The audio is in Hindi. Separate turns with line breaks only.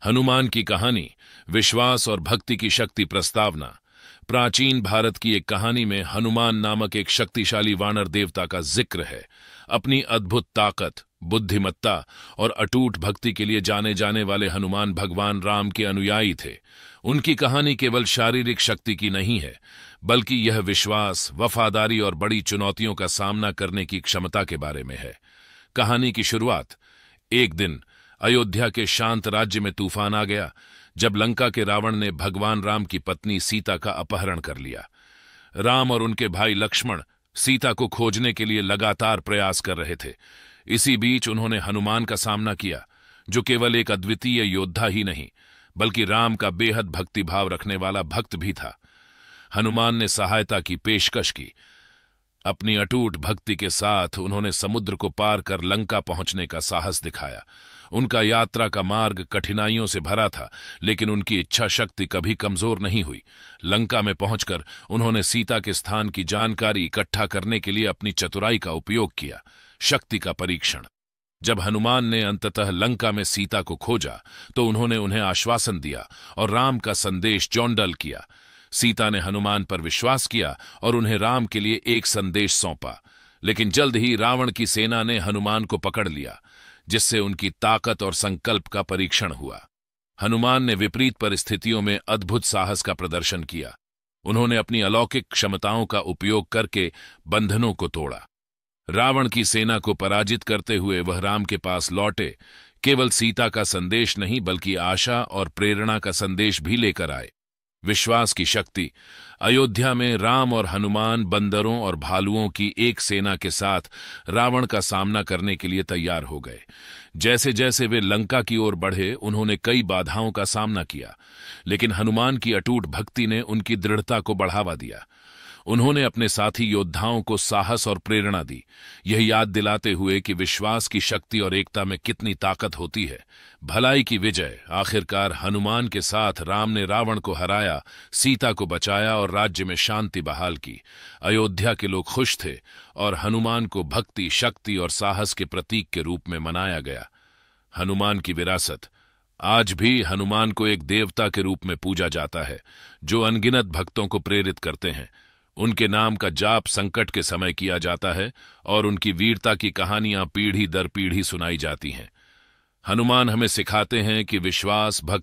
हनुमान की कहानी, विश्वास और भक्ति की शक्ति प्रस्तावना। प्राचीन भारत की एक कहानी में हनुमान नामक एक शक्तिशाली वानर देवता का जिक्र है। अपनी अद्भुत ताकत, बुद्धिमत्ता और अटूट भक्ति के लिए जाने जाने वाले हनुमान भगवान राम के अनुयायी थे। उनकी कहानी केवल शारीरिक शक्ति की नहीं है, बल्कि यह विश्वास, वफादारी और बड़ी चुनौतियों का सामना करने की क्षमता के बारे में है। कहानी की शुरुआत, एक दिन अयोध्या के शांत राज्य में तूफान आ गया, जब लंका के रावण ने भगवान राम की पत्नी सीता का अपहरण कर लिया। राम और उनके भाई लक्ष्मण सीता को खोजने के लिए लगातार प्रयास कर रहे थे। इसी बीच उन्होंने हनुमान का सामना किया, जो केवल एक अद्वितीय योद्धा ही नहीं, बल्कि राम का बेहद भक्तिभाव रखने वाला भक्त भी था। हनुमान ने सहायता की पेशकश की। अपनी अटूट भक्ति के साथ उन्होंने समुद्र को पार कर लंका पहुंचने का साहस दिखाया। उनका यात्रा का मार्ग कठिनाइयों से भरा था, लेकिन उनकी इच्छा शक्ति कभी कमजोर नहीं हुई। लंका में पहुंचकर उन्होंने सीता के स्थान की जानकारी इकट्ठा करने के लिए अपनी चतुराई का उपयोग किया। शक्ति का परीक्षण। जब हनुमान ने अंततः लंका में सीता को खोजा, तो उन्होंने उन्हें आश्वासन दिया और राम का संदेश जौंडल किया। सीता ने हनुमान पर विश्वास किया और उन्हें राम के लिए एक संदेश सौंपा। लेकिन जल्द ही रावण की सेना ने हनुमान को पकड़ लिया, जिससे उनकी ताकत और संकल्प का परीक्षण हुआ। हनुमान ने विपरीत परिस्थितियों में अद्भुत साहस का प्रदर्शन किया। उन्होंने अपनी अलौकिक क्षमताओं का उपयोग करके बंधनों को तोड़ा। रावण की सेना को पराजित करते हुए वह राम के पास लौटे। केवल सीता का संदेश नहीं, बल्कि आशा और प्रेरणा का संदेश भी लेकर आए। विश्वास की शक्ति। अयोध्या में राम और हनुमान बंदरों और भालुओं की एक सेना के साथ रावण का सामना करने के लिए तैयार हो गए। जैसे जैसे वे लंका की ओर बढ़े, उन्होंने कई बाधाओं का सामना किया, लेकिन हनुमान की अटूट भक्ति ने उनकी दृढ़ता को बढ़ावा दिया। उन्होंने अपने साथी योद्धाओं को साहस और प्रेरणा दी, यह याद दिलाते हुए कि विश्वास की शक्ति और एकता में कितनी ताकत होती है। भलाई की विजय। आखिरकार हनुमान के साथ राम ने रावण को हराया, सीता को बचाया और राज्य में शांति बहाल की। अयोध्या के लोग खुश थे और हनुमान को भक्ति, शक्ति और साहस के प्रतीक के रूप में मनाया गया। हनुमान की विरासत। आज भी हनुमान को एक देवता के रूप में पूजा जाता है, जो अनगिनत भक्तों को प्रेरित करते हैं। उनके नाम का जाप संकट के समय किया जाता है और उनकी वीरता की कहानियां पीढ़ी दर पीढ़ी सुनाई जाती हैं। हनुमान हमें सिखाते हैं कि विश्वास, भक्ति